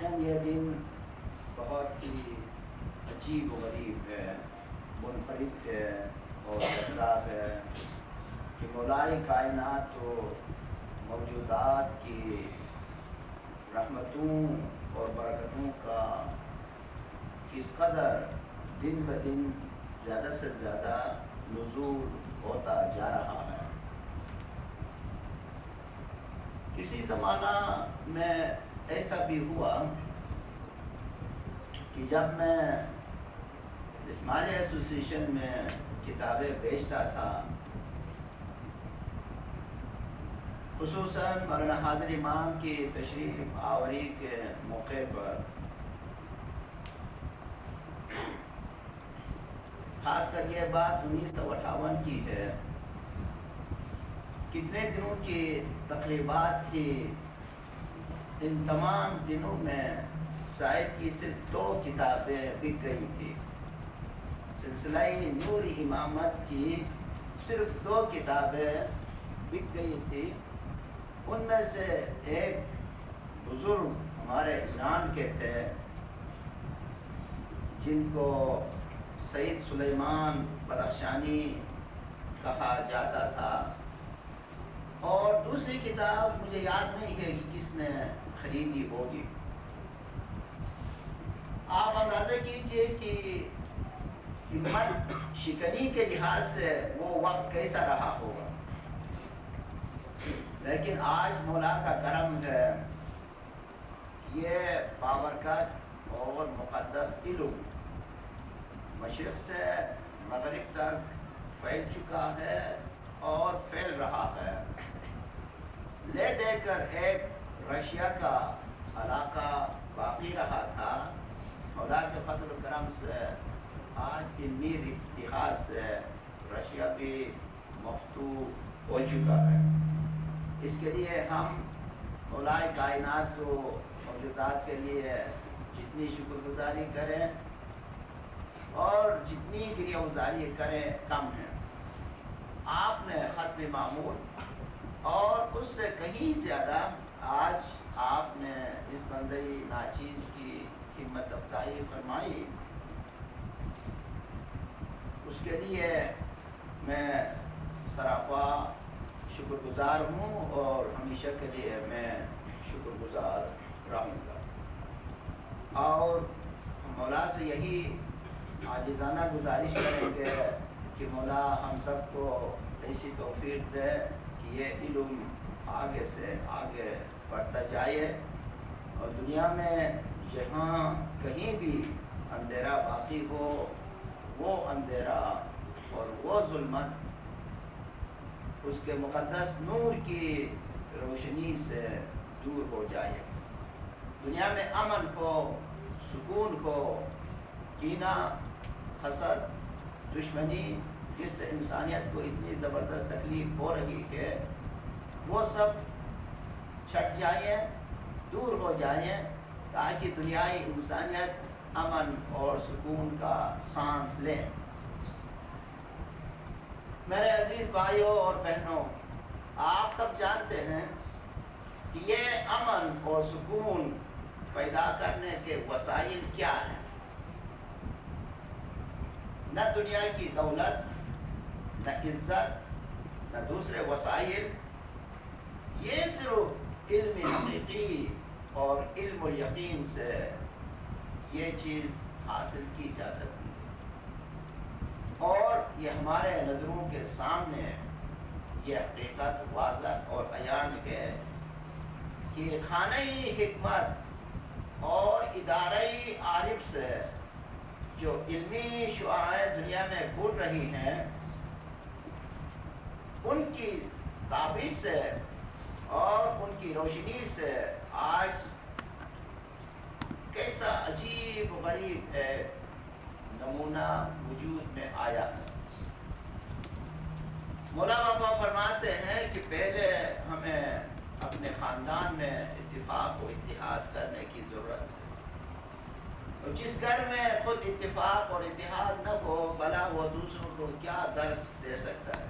واقعاً یہ دن بہت ہی عجیب و غریب ہے، منفرد ہے اور خطرناک ہے کہ مولائے کائنات و موجودات کی رحمتوں اور برکتوں کا کس قدر دن بہ دن زیادہ سے زیادہ نزول ہوتا جا رہا ہے۔ کسی زمانہ میں ایسا بھی ہوا کہ جب میں اسماعیلیہ ایسوسیشن میں کتابیں بیچتا تھا، خصوصاً مولانا حاضر امام کی تشریف آوری کے موقع پر، خاص کر یہ بات 1958 کی ہے، کتنے دنوں کی تقریبات تھی، ان تمام دنوں میں صاحب کی صرف 2 کتابیں بک گئی تھی۔ سلسلہ نور امامت کی صرف 2 کتابیں بک گئی تھی۔ ان میں سے ایک بزرگ ہمارے ایران کے تھے جن کو سید سلیمان بدخشانی کہا جاتا تھا، اور دوسری کتاب مجھے یاد نہیں ہے کہ کس نے خریدی ہوگی۔ آپ اندازہ کیجئے کہ ہمت شکنی کے لحاظ سے وہ وقت کیسا رہا ہوگا۔ لیکن آج مولا کا کرم ہے، یہ بابرکت اور مقدس علم مشرق سے مغرب تک پھیل چکا ہے اور پھیل رہا ہے۔ لے دے کر ایک رشیا کا علاقہ باقی رہا تھا، مولا کے فضل و کرم سے آج علمی اتحاد سے رشیا بھی مفتوح ہو چکا ہے۔ اس کے لیے ہم مولائے کائنات و موجودات کے لیے جتنی شکر گزاری کریں اور جتنی گریہ گزاری کریں کم ہے۔ آپ نے حسب معمول اور اس سے کہیں زیادہ آج آپ نے اس بندے ناچیز کی ہمت افزائی فرمائی، اس کے لیے میں سراپا شکر گزار ہوں اور ہمیشہ کے لیے میں شکر گزار رہوں گا۔ اور مولا سے یہی عاجزانہ گزارش کریں گے کہ مولا ہم سب کو ایسی توفیق دے کہ یہ علم آگے سے آگے بڑھتا جائے، اور دنیا میں جہاں کہیں بھی اندھیرا باقی ہو، وہ اندھیرا اور وہ ظلمت اس کے مقدس نور کی روشنی سے دور ہو جائے۔ دنیا میں امن ہو، سکون ہو، کینہ، حسد، دشمنی جس سے انسانیت کو اتنی زبردست تکلیف ہو رہی ہے، وہ سب چھٹ جائیں، دور ہو جائیں، تاکہ دنیائی انسانیت امن اور سکون کا سانس لیں۔ میرے عزیز بھائیوں اور بہنوں، آپ سب جانتے ہیں کہ یہ امن اور سکون پیدا کرنے کے وسائل کیا ہیں۔ نہ دنیا کی دولت، نہ عزت، نہ دوسرے وسائل، یہ صرف علم حقیقی اور علم الیقین سے یہ چیز حاصل کی جا سکتی ہے، اور یہ ہمارے نظروں کے سامنے یہ حقیقت واضح اور عیان ہے کہ خانہ حکمت اور ادارہ عارف سے جو علمی شعاعیں دنیا میں پھوٹ رہی ہیں، ان کی تابش سے اور ان کی روشنی سے آج کیسا عجیب و غریب ہے نمونہ وجود میں آیا ہے۔ مولا بابا فرماتے ہیں کہ پہلے ہمیں اپنے خاندان میں اتفاق و اتحاد کرنے کی ضرورت ہے، اور جس گھر میں خود اتفاق اور اتحاد نہ ہو، بھلا وہ دوسروں کو کیا درس دے سکتا ہے۔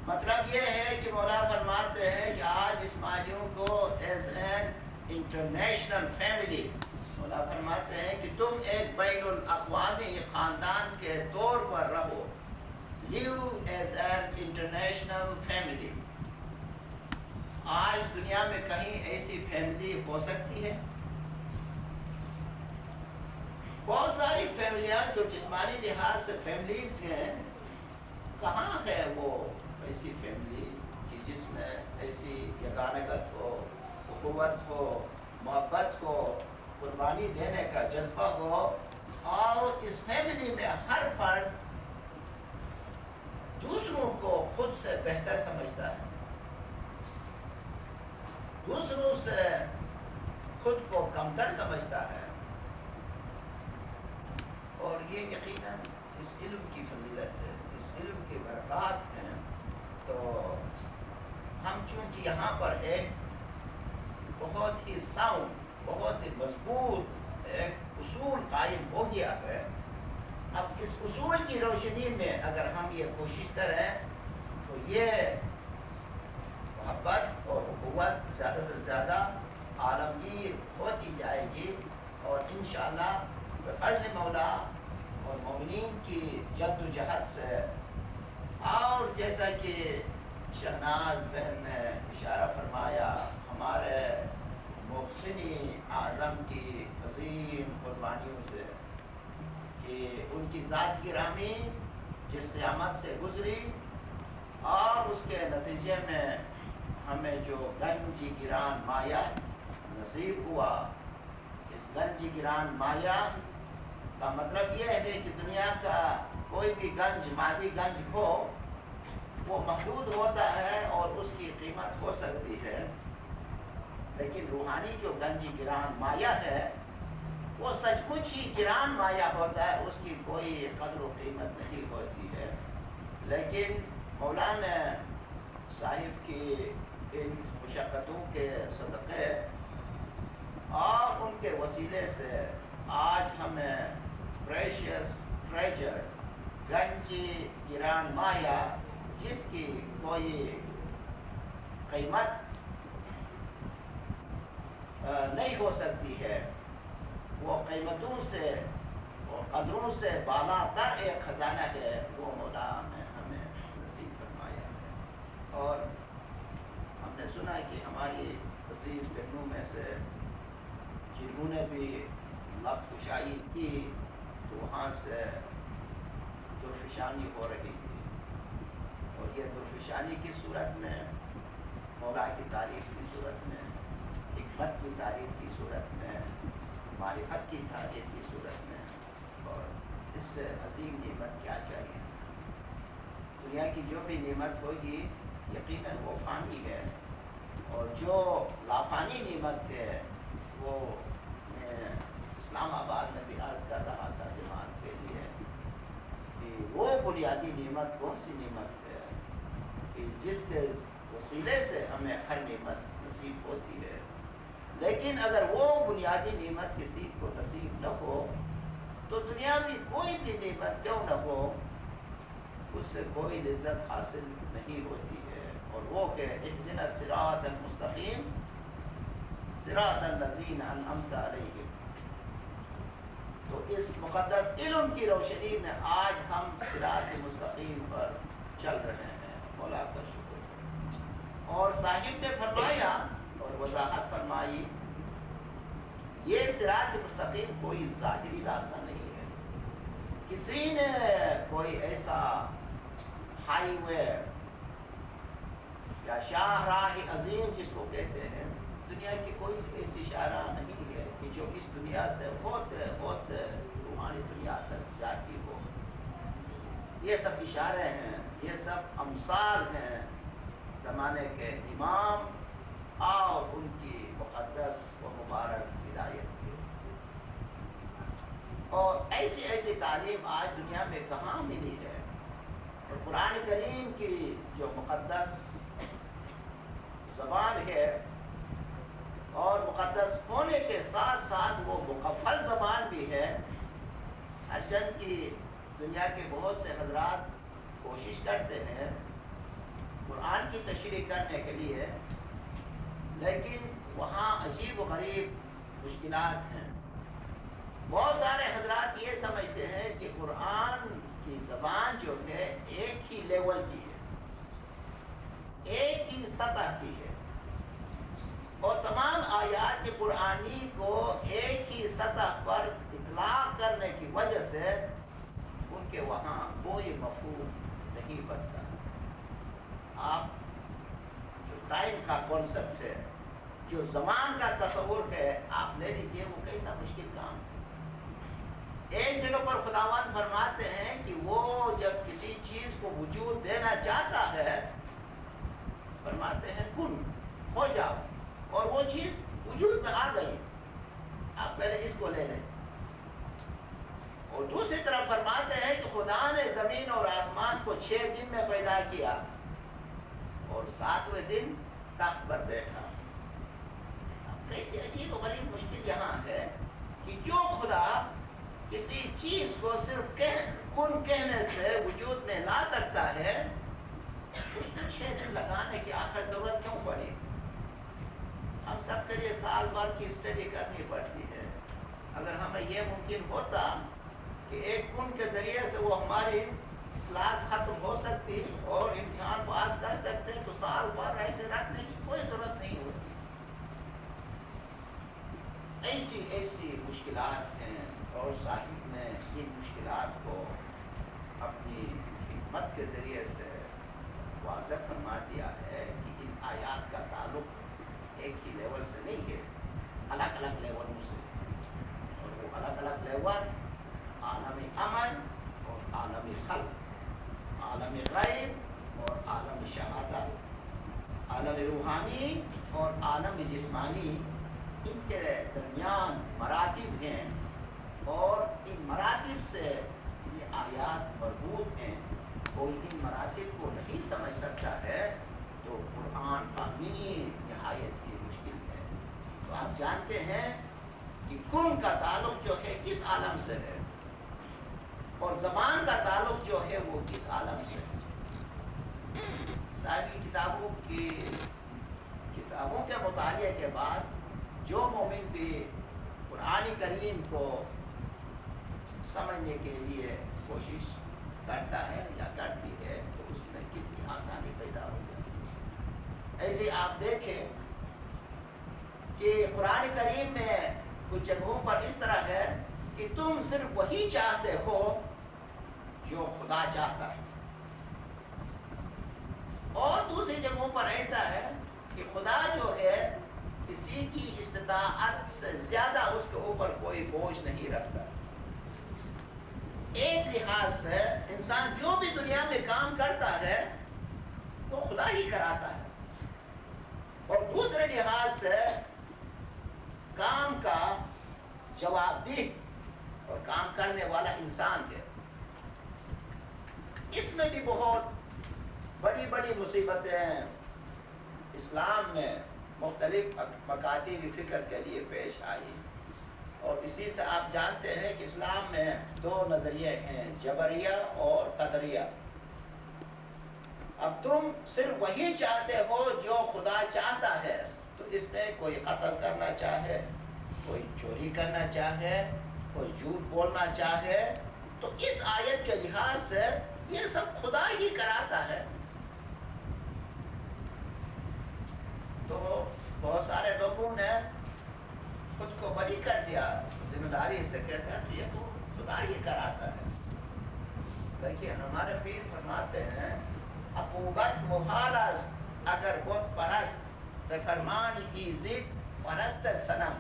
مطلب یہ ہے کہ مولا فرماتے ہیں کہ آج اسماعیلیوں کو ایز این انٹرنیشنل فیملی. مولا فرماتے ہیں کہ تم ایک بین الاقوامی خاندان کے طور پر رہو. لیو ایز این انٹرنیشنل فیملی. آج دنیا میں کہیں ایسی فیملی ہو سکتی ہے؟ بہت ساری فیملیاں جو جسمانی لحاظ سے فیملیز ہیں، کہاں ہے وہ ایسی فیملی کہ جس میں ایسی یگانگت ہو، اخوت ہو، محبت ہو، قربانی دینے کا جذبہ ہو، اور اس فیملی میں ہر فرد دوسروں کو خود سے بہتر سمجھتا ہے، دوسروں سے خود کو کمتر سمجھتا ہے. اور یہ یقیناً اس علم کی فضیلت ہے، اس علم کی برکات ہیں. تو ہم چونکہ یہاں پر ایک بہت ہی ساؤنڈ، بہت ہی مضبوط ایک اصول قائم ہو گیا ہے، اب اس اصول کی روشنی میں اگر ہم یہ کوشش کریں تو یہ محبت اور اخوت زیادہ سے زیادہ عالمگیر ہوتی جائے گی، اور انشاءاللہ بفضل مولا اور مومنین کی جد و جہد سے، اور جیسا کہ شہناز بہن نے اشارہ فرمایا، ہمارے محسنی اعظم کی عظیم قربانیوں سے، کہ ان کی ذات گرامی جس قیامت سے گزری اور اس کے نتیجے میں ہمیں جو گنج گران مایا نصیب ہوا. اس گنج گران مایا کا مطلب یہ ہے کہ دنیا کا کوئی بھی گنج، مادی گنج ہو، وہ محدود ہوتا ہے اور اس کی قیمت ہو سکتی ہے، لیکن روحانی جو گنج گران مایا ہے وہ سچ مچ ہی گران مایا ہوتا ہے، اس کی کوئی قدر و قیمت نہیں ہوتی ہے. لیکن مولانا صاحب کی ان مشقتوں کے صدقے اور ان کے وسیلے سے آج ہمیں پریشیس ٹریجر، گنجی گران مایا، جس کی کوئی قیمت نہیں ہو سکتی ہے، وہ قیمتوں سے اور قدروں سے بالا تر ایک خزانہ ہے، وہ مولا نے ہمیں نصیب فرمایا ہے. اور ہم نے سنا کہ ہماری عزیز بہنوں میں سے جنہوں نے بھی لب کشائی کی تو وہاں سے درفشانی ہو رہی تھی، اور یہ درفشانی کی صورت میں، مولا کی تعریف کی صورت میں، حکمت کی تعریف کی صورت میں، معرفت کی تعریف کی صورت میں، اور اس سے عظیم نعمت کیا چاہیے. دنیا کی جو بھی نعمت ہوگی یقیناً وہ فانی ہے، اور جو لافانی نعمت ہے وہ میں اسلام آباد میں بھی عرض کر رہا تھا جماعت کے لیے کہ وہ بنیادی نعمت کون سی نعمت ہے کہ جس کے وسیلے سے ہمیں ہر نعمت نصیب ہوتی ہے. لیکن اگر وہ بنیادی نعمت کسی کو نصیب نہ ہو تو دنیا میں کوئی بھی نعمت کیوں نہ ہو، اس سے کوئی لذت حاصل نہیں ہوتی ہے. اور وہ کہ اهدنا الصراط المستقیم صراط الذین انعمت علیہم. تو اس مقدس علم کی روشنی میں آج ہم صراط مستقیم پر چل رہے ہیں، مولا کا شکر. اور صاحب نے فرمایا اور وضاحت فرمائی، یہ صراط مستقیم کوئی ظاہری راستہ نہیں ہے. کسی نے کوئی ایسا ہائی وے یا شاہراہ عظیم جس کو کہتے ہیں، دنیا کی کوئی ایسی شاہراہ نہیں ہے کہ جو اس دنیا سے ہوتے ہوتے روحانی دنیا تک جاتی ہو. یہ سب اشارے ہیں، یہ سب امثال ہیں زمانے کے امام اور ان کی مقدس و مبارک ہدایت کی. اور ایسی ایسی تعلیم آج دنیا میں کہاں ملی ہے. اور قرآن کریم کی جو مقدس زبان ہے اور مقدس ہونے کے ساتھ ساتھ وہ مقفل زبان بھی ہے. ہرچند کی دنیا کے بہت سے حضرات کوشش کرتے ہیں قرآن کی تشریح کرنے کے لیے، لیکن وہاں عجیب و غریب مشکلات ہیں. بہت سارے حضرات یہ سمجھتے ہیں کہ قرآن کی زبان جو ہے ایک ہی لیول کی ہے, ایک ہی سطح کی ہے, اور تمام آیات قرآنی کو ایک ہی سطح پر اطلاق کرنے کی وجہ سے ان کے وہاں کوئی مفہوم نہیں بنتا. آپ جو ٹائم کا کانسیپٹ ہے, جو زمان کا تصور ہے, آپ لے لیجئے, وہ کیسا مشکل کام ہے. ایک جگہ پر خداوند فرماتے ہیں کہ وہ جب کسی چیز کو وجود دینا چاہتا ہے فرماتے ہیں کن ہو جاؤ, اور وہ چیز وجود میں آ گئی. آپ پہلے اس کو لے لیں. اور دوسری طرف فرماتے ہیں کہ خدا نے زمین اور آسمان کو 6 دن میں پیدا کیا اور 7ویں دن تخت پر بیٹھا. اب کیسی عجیب و غریب مشکل یہاں ہے کہ جو خدا کسی چیز کو صرف کن کہنے سے وجود میں لا سکتا ہے, اس میں 6 دن لگانے کی آخر ضرورت کیوں پڑی؟ ہم سب کے لیے سال بھر کی اسٹڈی کرنی پڑتی ہے. اگر ہمیں یہ ممکن ہوتا کہ ایک کن کے ذریعے سے وہ ہماری کلاس ختم ہو سکتی اور امتحان پاس کر سکتے تو سال بھر ایسے رکھنے کی کوئی ضرورت نہیں ہوتی. ایسی مشکلات ہیں, اور صاحب نے ان مشکلات کو اپنی حکمت کے ذریعے سے واضح فرما دیا ہے کہ ان آیات کا تعلق ایک ہی لیول سے نہیں ہے, الگ الگ لیولوں سے. اور وہ الگ الگ لیول عالم عمل اور عالم خلق, عالم غیب اور عالم شہادت, عالم روحانی اور عالم جسمانی, ان کے درمیان مراتب ہیں, اور ان مراتب سے یہ آیات مربوط ہیں. کوئی ان مراتب کو نہیں سمجھ سکتا ہے تو قرآن تعمیر نہایت ہی مشکل ہے. تو آپ جانتے ہیں کہ کن کا تعلق جو ہے کس عالم سے ہے, اور زبان کا تعلق جو ہے وہ کس عالم سے ہے. ساری کتابوں کے مطالعے کے بعد جو مومن بھی قرآن کریم کو سمجھنے کے لیے کوشش کرتا ہے یا کرتی ہے تو اس میں کتنی آسانی پیدا ہو جاتی ہے. ایسے آپ دیکھیں کہ قرآن کریم میں کچھ جگہوں پر اس طرح ہے کہ تم صرف وہی چاہتے ہو جو خدا چاہتا ہے, اور دوسری جگہوں پر ایسا ہے کہ خدا جو ہے کسی کی استطاعت سے زیادہ اس کے اوپر کوئی بوجھ نہیں رکھتا. ایک لحاظ سے انسان جو بھی دنیا میں کام کرتا ہے وہ خدا ہی کراتا ہے, اور دوسرے لحاظ سے کام کا جواب دہ اور کام کرنے والا انسان ہے. اس میں بھی بہت بڑی بڑی مصیبتیں اسلام میں مختلف مکاتب فکر کے لیے پیش آئی, اور اسی سے آپ جانتے ہیں کہ اسلام میں 2 نظریے ہیں, جبریہ اور قدریہ. اب تم صرف وہی چاہتے ہو جو خدا چاہتا ہے, تو اس میں کوئی قتل کرنا چاہے, کوئی چوری کرنا چاہے, کوئی جھوٹ بولنا چاہے, تو اس آیت کے لحاظ سے یہ سب خدا ہی کراتا ہے. تو بہت سارے لوگوں نے خود کو بری کر دیا, ذمہ داری سے کہتے ہیں تو یہ تو خدا ہی کراتا ہے. دیکھیے ہمارے پیر فرماتے ہیں عقوبت محالز اگر بت پرست فرمان ایزد پرست صنم.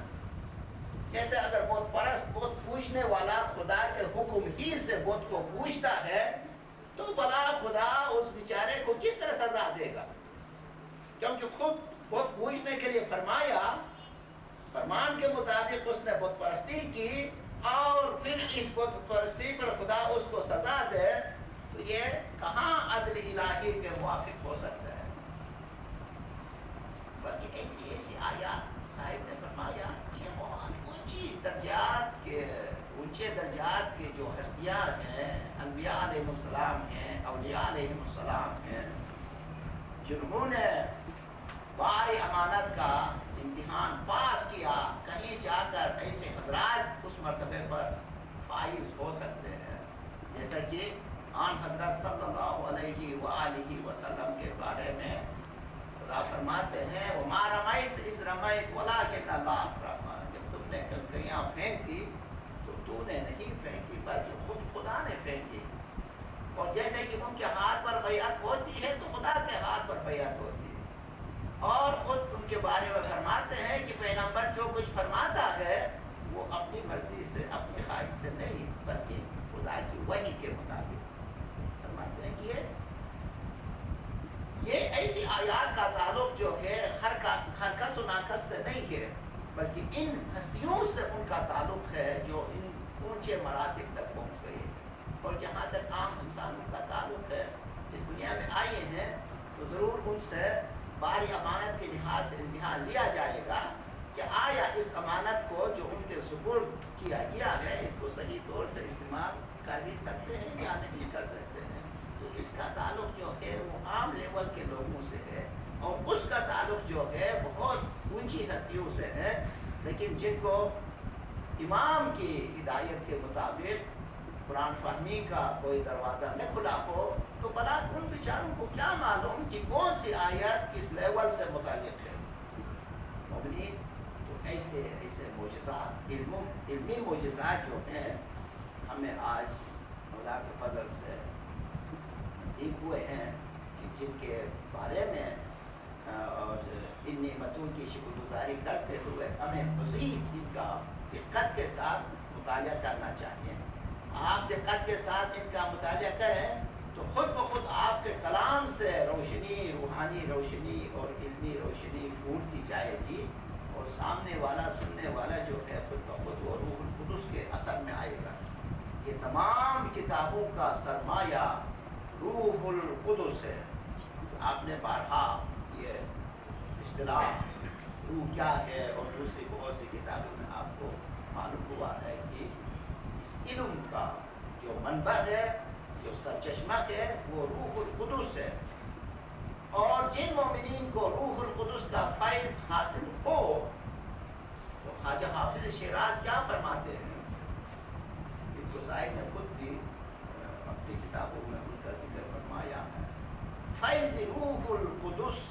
کہتے ہیں اگر بت پرست بت پوجنے والا خدا کے حکم ہی سے بت کو پوجتا ہے تو بلا خدا اس بیچارے کو کس طرح سزا دے گا, کیونکہ خود بت پوجنے کے لیے فرمایا, فرمان کے مطابق اس نے بت پرستی کی, اور پھر اس بت پرستی پر خدا اس کو سزا دے, تو یہ کہاں عدل الہی کے موافق ہو سکتا ہے. بلکہ ایسی آیات صاحب نے فرمایا یہ بہت اونچے درجات کے جو ہستیات ہیں, انبیاء علیہ السلام ہیں, اولیاء علیہ السلام ہیں, جنہوں نے بار امانت کا امتحان پاس کیا، کہیں جا کر ایسے حضرات اس مرتبے پر فائز ہو سکتے ہیں، جیسا کہ آن حضرت صلی اللہ علیہ وآلہ وسلم کے بارے میں خدا فرماتے ہیں وَمَا رَمَيْتَ إِذْ رَمَيْتَ وَلَٰكِنَّ اللَّهَ رَمَىٰ، جب تم نے کنکریاں پھینکی تو نے نہیں پھینکی بلکہ خود خدا نے پھینکی. اور جیسے کہ ان کے ہاتھ پر بیعت ہوتی ہے تو خدا کے ہاتھ پر بیعت ہوتی ہے. اور خود ان کے بارے میں فرماتے ہیں کہ پیغمبر جو کچھ فرماتا ہے وہ اپنی مرضی سے، اپنی خواہش سے نہیں بلکہ خدا کی وحی کے مطابق فرماتے ہیں. کہ یہ ایسی آیات کا تعلق جو ہے ہر کس و ناکس سے نہیں ہے، بلکہ ان ہستیوں سے ان کا تعلق ہے جو ان اونچے مراتب تک پہنچ گئی ہے. اور جہاں تک عام انسانوں کا تعلق ہے، اس دنیا میں آئے ہیں تو ضرور ان سے باری امانت کے لحاظ سے امتحان لیا جائے گا کہ آیا اس امانت کو جو ان کے سپرد کیا گیا ہے اس کو صحیح طور سے استعمال کر بھی سکتے ہیں یا نہیں کر سکتے ہیں. تو اس کا تعلق جو ہے وہ عام لیول کے لوگوں سے ہے، اور اس کا تعلق جو ہے بہت اونچی ہستیوں سے ہے. لیکن جن کو امام کی ہدایت کے مطابق قرآن فہمی کا کوئی دروازہ نہ کھلا ہو تو بلا ان بیچاروں کو کیا معلوم کہ کون سی آیت کس لیول سے متعلق ہے. مومنین تو ایسے معجزات، علمی معجزات جو ہیں ہمیں آج اللہ کے فضل سے نصیب ہوئے ہیں کہ جن کے بارے میں اور ان نعمتوں کی شکر گزاری کرتے ہوئے ہمیں مزید ان کا دقت کے ساتھ مطالعہ کرنا چاہیے. آپ دقت کے ساتھ ان کا مطالعہ کریں تو خود بخود آپ کے کلام سے روشنی، روحانی روشنی اور علمی روشنی پھوٹتی جائے گی، اور سامنے والا، سننے والا جو ہے خود بخود وہ روح القدس کے اثر میں آئے گا. یہ تمام کتابوں کا سرمایہ روح القدس ہے. آپ نے بارہا یہ اصطلاح روح کیا ہے اور دوسری بہت سی کتابوں میں آپ کو معلوم ہوا ہے کہ اس علم کا جو منبع ہے، جو سرچشمہ ہے، وہ روح القدس ہے. اور جن مومنین کو روح القدس کا فیض حاصل ہو تو خواجہ حافظ شیراز کیا فرماتے ہیں، ان کو صاحب نے خود بھی اپنی کتابوں میں ان کا ذکر فرمایا ہے. فیض روح القدس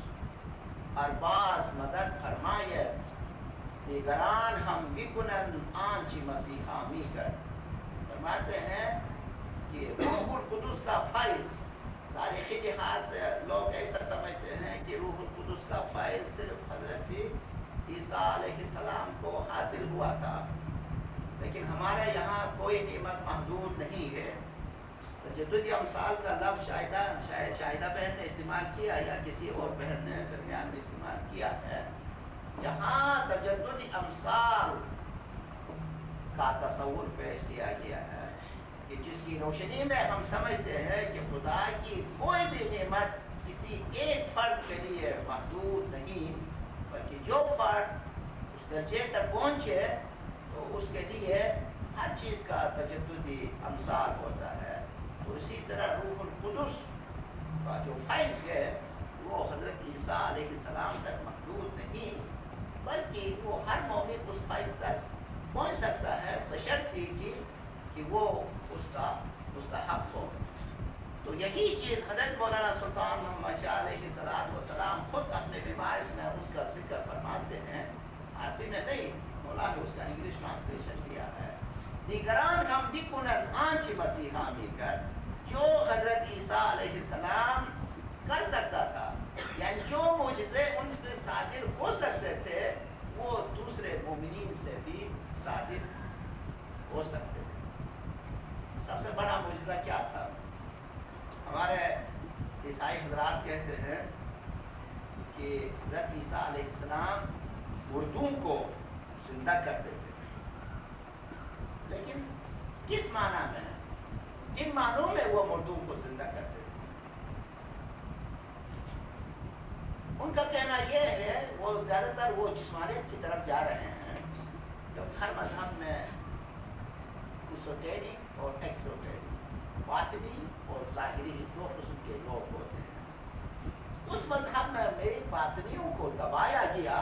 ارباز مدد فرمایت، دیگران ہم بکنن آنچ مسیحا می کر. فرماتے ہیں کہ روح القدس کا فیض، تاریخی لحاظ سے لوگ ایسا سمجھتے ہیں کہ روح القدس کا فیض صرف حضرت عیسیٰ علیہ السلام کو حاصل ہوا تھا، لیکن ہمارے یہاں کوئی نعمت محدود نہیں ہے. تجدد امثال کا لفظ شاید شاہدہ بہن نے استعمال کیا یا کسی اور بہن نے درمیان میں استعمال کیا ہے. یہاں تجدد امثال کا تصور پیش کیا گیا ہے کہ جس کی روشنی میں ہم سمجھتے ہیں کہ خدا کی کوئی بھی نعمت کسی ایک فرد کے لیے محدود نہیں، بلکہ جو فرد اس درجے تک پہنچے تو اس کے لیے ہر چیز کا تجددی امثال ہوتا ہے. تو اسی طرح روح القدس کا جو فیض ہے وہ حضرت عیسیٰ علیہ السلام تک محدود نہیں، بلکہ وہ ہر مومن اس فیض تک پہنچ سکتا ہے بشرطی کہ وہ اس کا مستحق ہو. تو یہی چیز حضرت مولانا سلطان محمد شاہ علیہ السلام خود اپنے بیمارس میں اس کا ذکر فرماتے ہیں. عاصم میں نہیں، مولانا نے اس کا انگلش ٹرانسلیشن دیا ہے. دیگران ہم بکنن آنچ مسیحا می کر، جو حضرت عیسیٰ علیہ السلام کر سکتا تھا، یعنی جو معجزے ان سے صادر ہو سکتے تھے وہ دوسرے مومنین سے بھی صادر ہو سکتے تھے. سب سے بڑا معجزہ کیا تھا؟ ہمارے عیسائی حضرات کہتے ہیں کہ حضرت عیسیٰ علیہ السلام مردوں کو زندہ کرتے تھے، لیکن کس معنی میں؟ ان معنوں میں وہ مردوں کو زندہ کرتے تھے. ان کا کہنا یہ ہے وہ زیادہ تر وہ جسمانیت کی طرف جا رہے ہیں، کیونکہ ہر مذہب میں ایسوٹیرک اور ایکسوٹیرک، باطنی اور ظاہری دو قسم کے لوگ ہوتے ہیں. اس مذہب میں میری باطنیوں کو دبایا گیا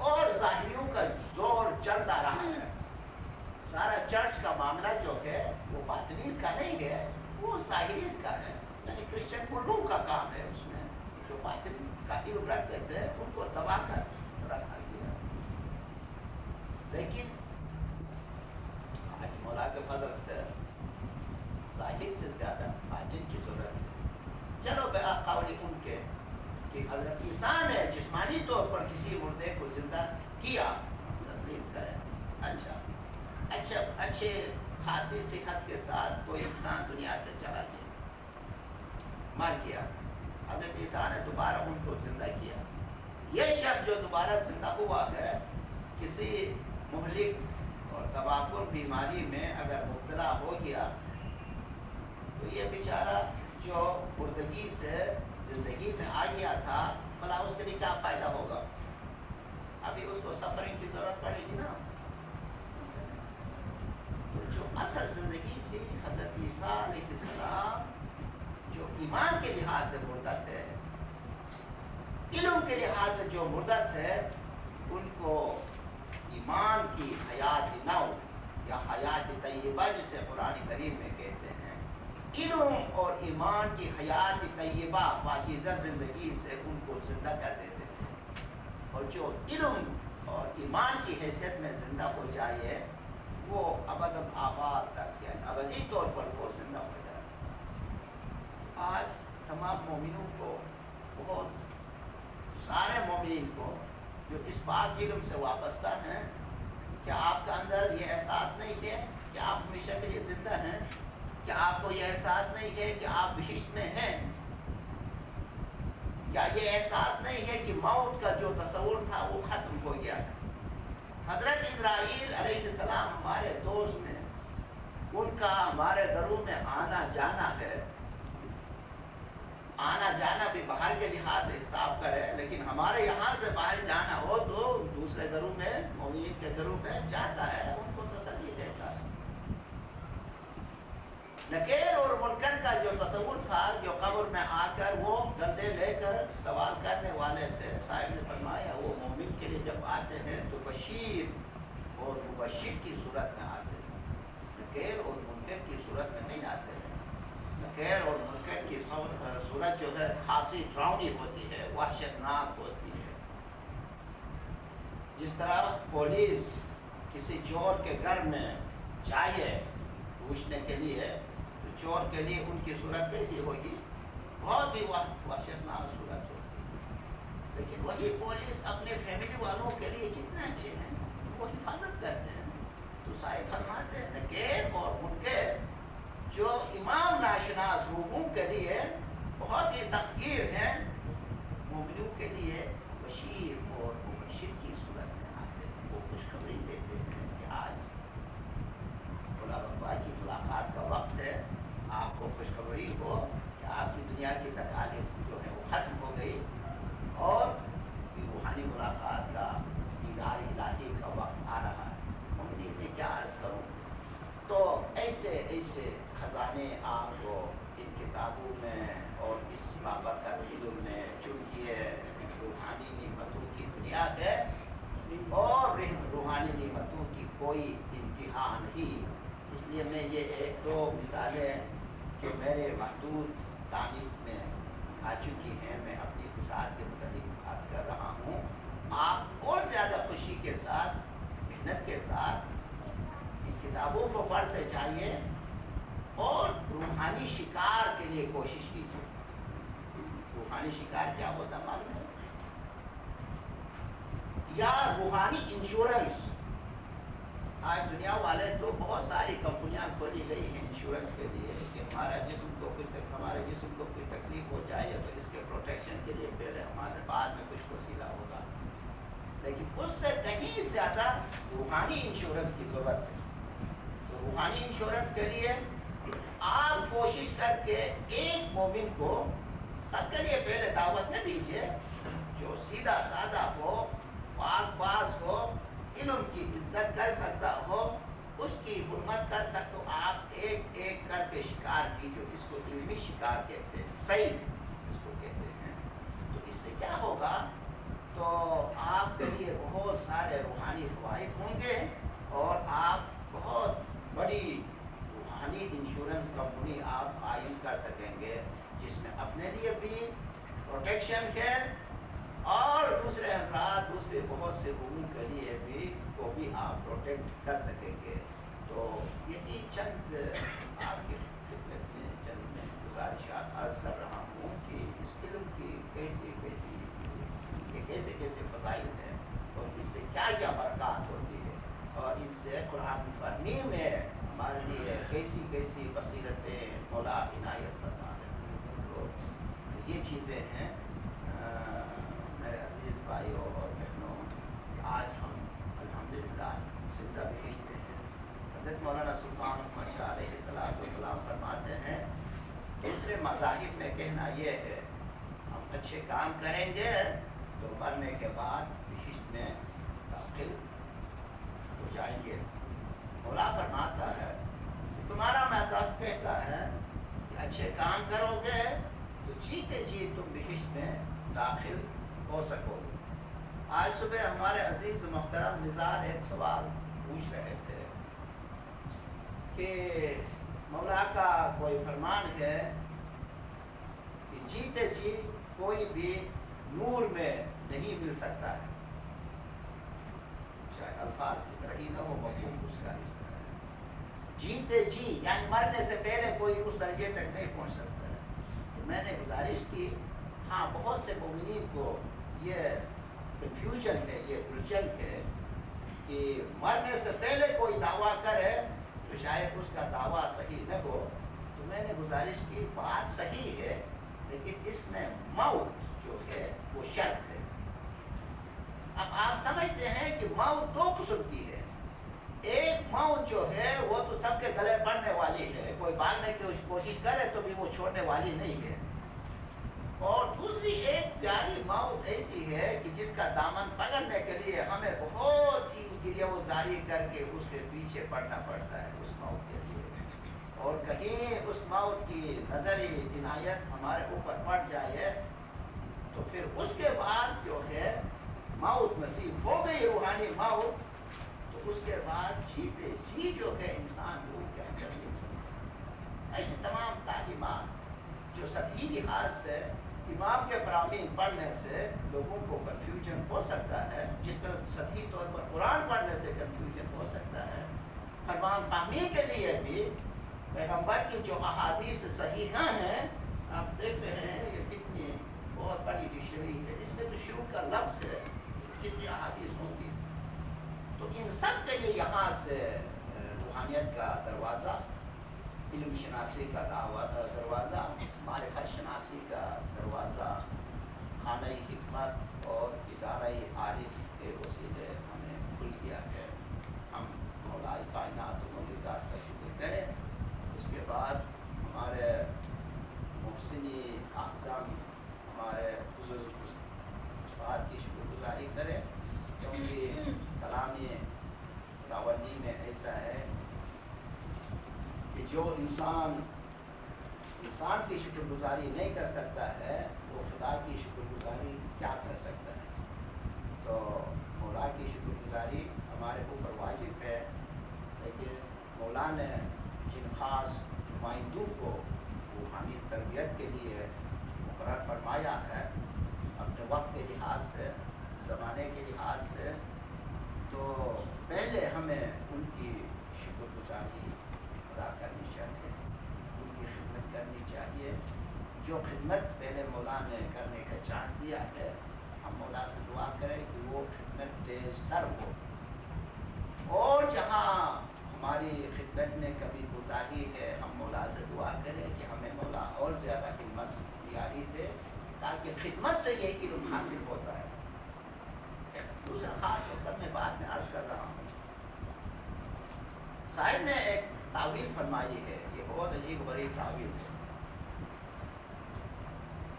اور ظاہریوں کا زور چلتا رہا ہے. سارا چرچ کا معاملہ جو ہے وہ باطنیز کا نہیں ہے، وہ ظاہریز کا ہے. یعنی کرسچن ملوں کا کام ہے، اس میں جو باطن کا علم رکھتے تھے ان کو دبا کر رکھا گیا. لیکن آج مولا کے فضل سے ظاہر سے زیادہ باطن کی ضرورت ہے. چلو قول ان کے کہ حضرت عیسیٰ نے جسمانی طور پر کسی مردے کو زندہ کیا، تسلیم کریں. اچھے خاصی صحت کے ساتھ کوئی انسان دنیا سے چلا گیا، مر گیا. حضرت عیسیٰ نے دوبارہ ان کو زندہ کیا. یہ شخص جو دوبارہ زندہ ہوا ہے کسی مہلک اور تباکن بیماری میں اگر مبتلا ہو گیا تو یہ بیچارہ جو مردگی سے زندگی میں آ گیا تھا، بھلا اس کے لیے کیا فائدہ ہوگا؟ ابھی اس کو سفرنگ کی ضرورت پڑے گی نا. تو جو اصل زندگی تھی حضرت عیسیٰ علیہ السلام، جو ایمان کے لحاظ سے مردہ تھے، علم کے لحاظ سے جو مردہ تھے، ان کو ایمان کی حیات نو یا حیات طیبہ جسے قرآن کریم میں کہتے ہیں، علم اور ایمان کی حیات طیبہ پاکیزہ زندگی سے ان کو زندہ کر دیتے ہیں. اور جو علم اور ایمان کی حیثیت میں زندہ ہو جائے وہ ابد آباد تک یعنی ابدی طور پر وہ زندہ ہو جائے. آج تمام مومنوں کو، بہت سارے مومنین کو جو اس پاک علم سے وابستہ ہیں، کیا آپ کا اندر یہ احساس نہیں ہے کہ آپ ہمیشہ کے لیے زندہ ہیں؟ کیا آپ کو یہ احساس نہیں ہے کہ آپ بہشت میں ہیں؟ کیا یہ احساس نہیں ہے کہ موت کا جو تصور تھا وہ ختم ہو گیا ہے؟ حضرت اسرائیل علیہ السلام ہمارے دوست ہیں، ان کا ہمارے گھروں میں آنا جانا ہے. آنا جانا بھی باہر کے لحاظ سے حساب کرے، لیکن ہمارے یہاں سے باہر جانا ہو تو دوسرے گھروں میں، مومنین کے گھروں میں جاتا ہے، ان کو تسلی دیتا ہے. نکیر اور منکر کا جو تصور تھا، جو قبر میں آ کر وہ ڈنڈے لے کر سوال کرنے والے تھے، صاحب نے فرمایا وہ مومن کے لیے جب آتے ہیں تو بشیر اور مبشر کی صورت میں آتے ہیں، نکیر اور منکر کی صورت میں نہیں آتے ہیں. نکیر اور منکر کی صورت جو ہے خاصی ڈراؤنی ہوتی ہے، وحشتناک ہوتی ہے. جس طرح پولیس کسی چور کے گھر میں جائے پوچھنے کے لیے، تو چور کے لیے ان کی صورت کیسی ہوگی؟ بہت ہی وحشتناک صورت ہوتی ہے. لیکن وہی پولیس اپنے فیملی والوں کے لیے کتنے اچھے ہیں، وہ حفاظت کرتے ہیں. تو صاحب فرماتے ہیں نکیر اور منکر جو امام ناشناس روحوں کے لیے بہت ہی سختگیر ہیں، مومنوں کے لیے بشیر اور مبشر کی صورت میں آتے ہیں. وہ خوشخبری دیتے ہیں کہ آج مولا بابا کی ملاقات کا وقت ہے، آپ کو خوشخبری ہو کہ آپ کی دنیا کی تکالیف جو ہے وہ ختم ہو گئی اور روحانی ملاقات کا، دیدار الہی کا وقت آ رہا ہے. میں کیا عرض کروں؟ تو ایسے خزانے آپ کو ان کتابوں میں اور اس بابرکت علم میں، چونکہ یہ روحانی نعمتوں کی بنیاد ہے اور روحانی نعمتوں کی کوئی انتہا نہیں، اس لیے میں یہ ایک دو مثالیں جو میرے محدود دانست میں آ چکی ہیں میں اپنی مثال کے متعلق خاص کر رہا ہوں. آپ اور زیادہ خوشی کے ساتھ، محنت کے ساتھ ان کتابوں کو پڑھتے جائیے اور روحانی شکار کے لیے کوشش کیجیے. روحانی شکار کیا ہوتا معلوم ہے؟ یا روحانی انشورنس. آج دنیا والے تو بہت ساری کمپنیاں کھولی گئی ہیں انشورنس کے لیے کہ ہمارے جسم کو کوئی تکلیف ہو جائے تو اس کے پروٹیکشن کے لیے پہلے ہمارے بعد میں کچھ وسیلہ ہوگا. لیکن اس سے کہیں زیادہ روحانی انشورنس کی ضرورت ہے. تو روحانی انشورنس کے لیے آپ کوشش کر کے ایک مومن کو، سب کے لیے پہلے دعوت نہ دیجیے، جو سیدھا سادہ ہو، پاک باز ہو، علم کی عزت کر سکتا ہو، اس کی حرمت کر سکتے ہو. آپ ایک ایک کر کے شکار کیجیے. اس کو علمی شکار کہتے ہیں، صحیح اس کو کہتے ہیں. تو اس سے کیا ہوگا؟ تو آپ کے لیے بہت سارے روحانی فوائد ہوں گے اور آپ بہت بڑی روحانی انشورنس کمپنی آپ قائم کر سکیں گے، جس میں اپنے لیے بھی پروٹیکشن ہے اور دوسرے افراد دوسرے بہت سے لوگوں کے لیے بھی کو بھی آپ پروٹیکٹ کر سکیں گے۔ تو یہی چند آپ کی خدمت میں چند میں گزارشات عرض کر رہا ہوں کہ اس علم کی کیسے کیسے فضائل ہیں اور اس سے کیا کیا برکات ہوتی ہے اور ان سے قرآن فہمی میں ہمارے لیے کیسی کیسی بصیرتیں مولا عنایت فرما رہے ہیں۔ تو یہ چیزیں ہیں میرے عزیز بھائیوں اور بہنوں، آج ہم الحمدللہ زندہ بہشت ہیں۔ حضرت مولانا سلطان احمد شاہ علیہ السلام فرماتے ہیں دوسرے مذاہب میں کہنا یہ ہے ہم اچھے کام کریں گے تو مرنے کے بعد بہشت میں داخل ہو جائیں گے۔ مولا فرماتا ہے کہ تمہارا مذہب کہتا ہے کہ اچھے کام کرو گے تو جیتے جی تم بہشت میں داخل ہو سکو گے۔ آج صبح ہمارے عزیز محترم نزار ایک سوال پوچھ رہے تھے کہ مولا کا کوئی فرمان ہے کہ جیتے جی کوئی بھی نور میں نہیں مل سکتا ہے، شاید الفاظ اس طرح ہی نہ ہو، مفہوم اس کا اس طرح ہے، جیتے جی یعنی مرنے سے پہلے کوئی اس درجے تک نہیں پہنچ سکتا ہے۔ تو میں نے گزارش کی ہاں بہت سے مومنین کو یہ کنفیوژن ہے، یہ الجھن ہے کہ مرنے سے پہلے کوئی دعویٰ کرے تو شاید اس کا دعویٰ صحیح نہ ہو۔ تو میں نے گزارش کی بات صحیح ہے لیکن اس میں موت جو ہے وہ شرط ہے۔ اب آپ سمجھتے ہیں کہ موت دو قسم کی ہے، ایک موت جو ہے وہ تو سب کے گلے پڑنے والی ہے، کوئی بھاگنے کی کوشش کرے تو بھی وہ چھوڑنے والی نہیں ہے، اور دوسری ایک پیاری موت ایسی ہے کہ جس کا دامن پکڑنے کے لیے ہمیں بہت ہی گریہ وزاری کر کے اس کے پیچھے پڑنا پڑتا ہے اس موت کے لیے، اور کہیں اس موت کی نظری عنایت ہمارے اوپر پڑ جائے تو پھر اس کے بعد جو ہے موت نصیب ہو گئی روحانی موت، تو اس کے بعد جیتے جی جو ہے انسان روح کے اندر مل سکتا ہے۔ ایسی تمام تعلیمات جو سطحی لحاظ سے امام کے فرامین پڑھنے سے لوگوں کو کنفیوژن ہو سکتا ہے، جس طرح سطحی طور پر قرآن پڑھنے سے کنفیوژن ہو سکتا ہے، فرمان فہمی کے لیے بھی پیغمبر کی جو احادیث صحیحہ ہیں آپ دیکھ رہے ہیں یہ کتنی بہت بڑی ڈکشنری ہے، اس میں تو شروع کا لفظ ہے کتنی احادیث ہوتی، تو ان سب کے لیے یہاں سے روحانیت کا دروازہ، علم شناسی کا دروازہ، معرفت شناسی کا دروازہ، خانہ حکمت اور ادارہ عارف کے وسیلے ہمیں کھل گیا ہے۔ ہم مولا کائنات و موجودات کا شکر کریں، اس کے بعد ہمارے محسنی اعظم ہمارے بزرگ استاد کی شکر گزاری کریں، کیونکہ کلامی خداوندی میں ایسا ہے کہ جو انسان کی شکر گزاری نہیں کر سکتا ہے وہ خدا کی شکر گزاری کیا کر سکتا ہے۔ تو مولا کی شکر گزاری ہمارے اوپر واجب ہے، لیکن مولا نے جن خاص نمائندوں کو روحانی تربیت کے لیے مقرر فرمایا ہے اپنے وقت کے لحاظ سے، زمانے کے لحاظ سے، تو پہلے ہمیں ان کی شکر گزاری ادا کرنی چاہیے، ان کی خدمت کرنی چاہیے۔ جو خدمت پہلے مولا نے کرنے کا چانس دیا ہے، ہم مولا سے دعا کریں کہ وہ خدمت تیز تر ہو، اور جہاں ہماری خدمت میں کبھی کوتاہی ہے ہم مولا سے دعا کریں کہ ہمیں مولا اور زیادہ ہمت جاری دے، تاکہ خدمت سے یہ علم حاصل ہوتا ہے۔ دوسرا خاص طور پر میں بعد میں عرض کر رہا ہوں، صاحب نے ایک تعویل فرمائی ہے، یہ بہت عجیب غریب تعویل ہے۔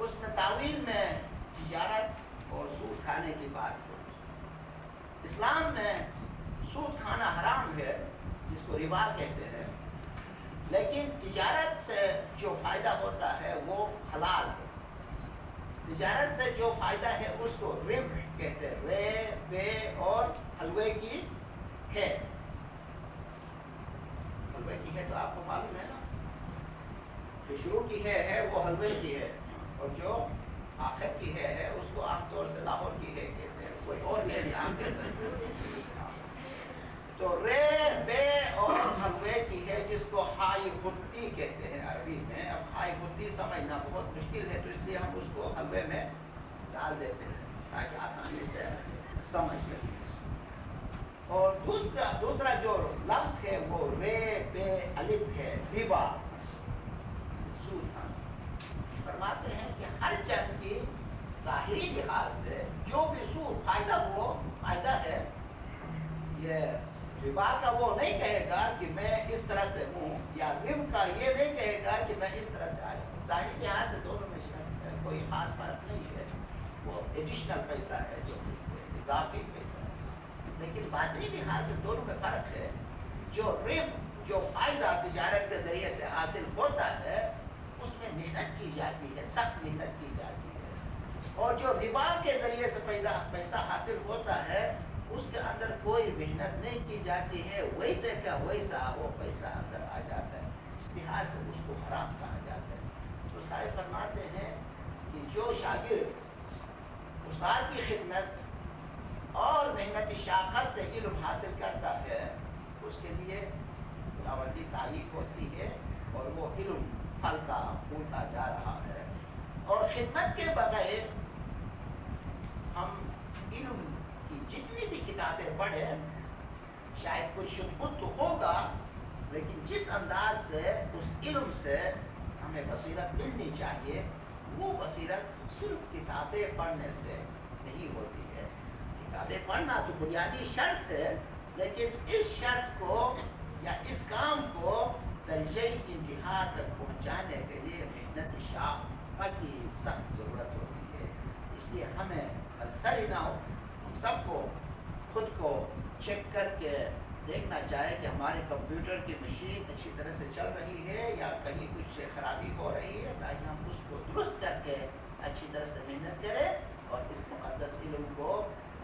اس میں تعویل میں تجارت اور سود کھانے کی بات ہے۔ اسلام میں سود کھانا حرام ہے، جس کو ربا کہتے ہیں، لیکن تجارت سے جو فائدہ ہوتا ہے وہ حلال ہے۔ تجارت سے جو فائدہ ہے اس کو ربح کہتے ہیں. رے بے اور حلوے کی ہے. حلوے کی ہے تو آپ کو معلوم ہے نا، جو شروع کی ہے وہ حلوے کی ہے، اور جو آخر کی ہے اس کو عام طور سے لاہور کی ہے کہتے ہیں. کوئی اور ہے بھی عام کہہ سکتے ہیں. تو رے بے اور حلوے کی ہے جس کو ہائی خطی کہتے ہیں عربی میں. اب ہائی خطی سمجھنا بہت مشکل ہے، تو اس لیے ہم اس کو حلوے میں ڈال دیتے ہیں تاکہ آسانی سے سمجھ سکیں. اور دوسرا جو لفظ ہے وہ رے بے الف ہے، ربا، سود. فرماتے ہیں کہ ہر چند کی ظاہری لحاظ سے جو بھی سود فائدہ وہ فائدہ ہے. یہ ربا کا وہ نہیں کہے گا کہ میں اس طرح سے ہوں، یا رب کا یہ نہیں کہے گا کہ میں اس طرح سے آیا ہوں. ظاہری لحاظ سے دونوں میں کوئی خاص فرق نہیں ہے. وہ ایڈیشنل پیسہ ہے، جو اضافی پیسہ ہے. لیکن باطنی لحاظ سے دونوں میں فرق ہے. جو رب، جو فائدہ تجارت کے ذریعے سے حاصل ہوتا ہے، اس میں محنت کی جاتی ہے، سخت محنت کی جاتی ہے. اور جو ربا کے ذریعے سے پیسہ حاصل ہوتا ہے، اس کے اندر کوئی محنت نہیں کی جاتی ہے، ویسے کا ویسا وہ پیسہ اندر آ جاتا ہے. اس لحاظ سے اس کو حرام کہا جاتا ہے. تو صاحب فرماتے ہیں کہ جو شاگرد استاد کی خدمت اور محنت شاقت سے علم حاصل کرتا ہے، اس کے لیے خداوندی تعریف ہوتی ہے، اور وہ علم پھلتا پھولتا جا رہا ہے. اور خدمت کے بغیر ہم علم کی جتنی بھی کتابیں پڑھیں، شاید کچھ شبہت تو ہوگا، لیکن جس انداز سے اس علم سے ہمیں بصیرت ملنی چاہیے، وہ بصیرت صرف کتابیں پڑھنے سے نہیں ہوتی ہے. کتابیں پڑھنا تو بنیادی شرط ہے، لیکن اس شرط کو یا اس کام کو درجہ انتہا تک پہنچانے کے لیے محنت شاقت کی سخت ضرورت ہوتی ہے. اس لیے ہمیں سر نہ ہو، ہم سب کو خود کو چیک کر کے دیکھنا چاہے کہ ہمارے کمپیوٹر کی مشین اچھی طرح سے چل رہی ہے یا کہیں کچھ خرابی ہو رہی ہے، تاکہ ہم اس کو درست کر کے اچھی طرح سے محنت کریں اور اس مقدس علم کو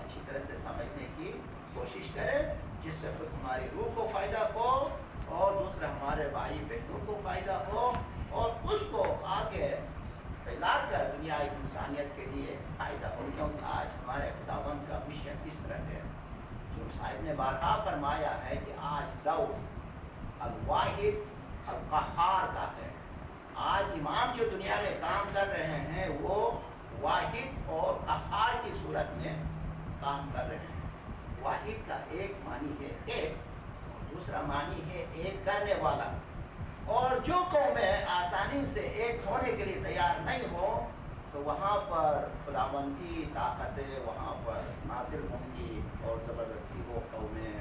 اچھی طرح سے سمجھنے کی کوشش کریں، جس سے خود ہماری روح کو فائدہ ہو اور دوسرا ہمارے بھائی بہنوں کو فائدہ ہو، اور اس کو آگے پھیلا کر دنیا انسانیت کے لیے فائدہ ہو. کیونکہ آج ہمارے خداوند کا مشن اس طرح ہے، جو صاحب نے بارہا فرمایا ہے کہ آج دور الواحد القہار کا ہے. آج امام جو دنیا میں کام کر رہے ہیں وہ واحد اور قہار کی صورت میں کام کر رہے ہیں. واحد کا ایک معنی ہے ایک، اور دوسرا معنی ہے ایک کرنے والا. اور جو قومیں آسانی سے ایک ہونے کے لیے تیار نہیں ہو، تو وہاں پر خداوند کی طاقتیں وہاں پر نازل ہوں گی، اور زبردستی وہ قومیں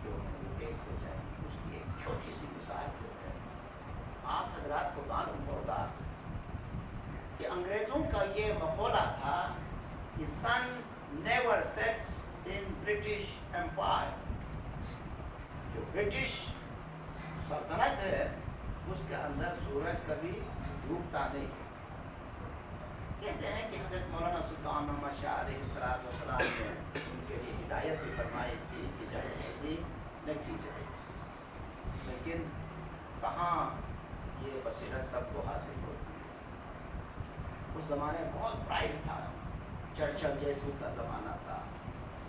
جو ایک ہو جائیں گی. اس کی ایک چھوٹی سی مثال جو ہے، آپ حضرات کو معلوم ہوگا کہ انگریزوں کا یہ مقولہ تھا کہ سن نیور سیٹس ان برٹش امپائر. جو برٹش سلطنت ہے اس کے اندر سورج کبھی ڈوبتا نہیں. کہتے ہیں کہ حضرت مولانا سلطان محمد شاہ علیہ السلام نے ان کے لیے ہدایت بھی فرمائی تھی کہ جہاں تقسیم نہ کی جائے، لیکن کہاں یہ بصیرت سب کو حاصل ہوتی ہے. اس زمانے میں بہت پرائڈ تھا، چرچل جیسو کا زمانہ تھا،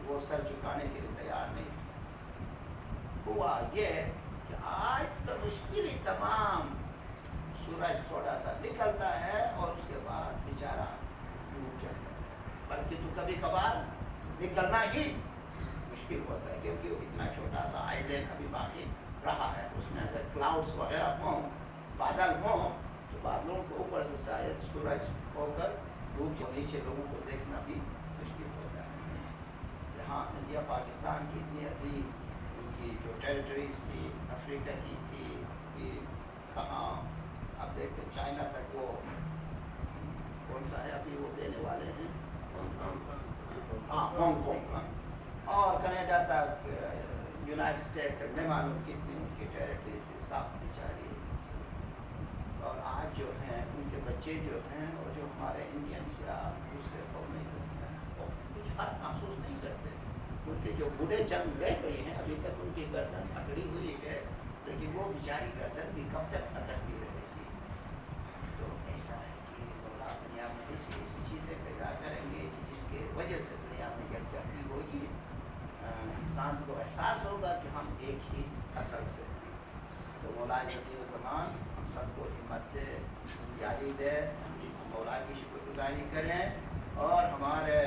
وہ سر جھکانے کے لیے تیار نہیں. ہوا یہ کہ آج تو مشکل ہی تمام، سورج تھوڑا سا نکلتا ہے اور اس کے بعد بیچارہ ڈوب جاتا ہے. بلکہ تو کبھی کبھار نکلنا ہی مشکل ہوتا ہے، کیونکہ وہ اتنا چھوٹا سا آئلینڈ ابھی باقی رہا ہے. اس میں اگر کلاؤڈس وغیرہ ہوں، بادل ہوں، تو بادلوں کے اوپر سے شاید سورج ہو کر ڈوب جائے. نیچے لوگوں کو دیکھنا بھی مشکل ہوتا ہے. جہاں انڈیا پاکستان کی اتنی عظیم ان کی جو ٹیریٹریز تھی، افریقہ کی تھی، کہ کہاں اب دیکھتے چائنا تک وہ کون سا ہے ابھی وہ دینے والے ہیں، ہاں ہانگ کانگ، اور کینیڈا تک، یونائٹڈ اسٹیٹس تک، نہیں معلوم کتنی ان کی ٹیریٹریز صاف بیچاری. اور آج جو ہیں ان کے کے بچے جو ہیں اور جو ہمارے انڈینس یا دوسرے قوم میں ہوتے ہیں وہ کچھ فرق محسوس نہیں کرتے. ان کے جو بوڑھے جنگ رہ گئے ہیں ابھی تک ان کی گردن اکڑی ہوئی ہے, لیکن وہ بیچاری گردن بھی کب تک اکڑتی رہے گی. تو ایسا ہے کہ اللہ دنیا میں ایسی ایسی چیزیں پیدا کریں گے جس کے وجہ سے دنیا میں یکجہتی ہوگی, انسان کو احساس ہوگا کہ ہم ایک ہی اصل سے ہیں. تو مولا جدید زمان ہم سب کو ہمت دے, جاری دے, مولا کی شکر گزاری کریں اور ہمارے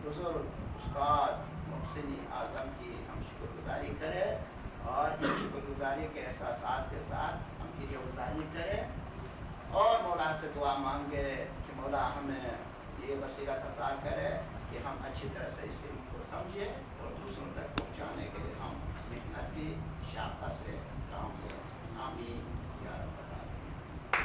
بزرگ استاد محسن اعظم کی ہم شکر گزاری کریں اور اس شکر گزاری کے احساسات کے ساتھ ہم کی گزاری کریں اور مولا سے دعا مانگے کہ مولا ہمیں یہ بصیرت عطا کرے کہ ہم اچھی طرح سے اس علم کو سمجھیں اور دوسروں تک پہنچانے کے لیے ہم محنتی شاخہ سے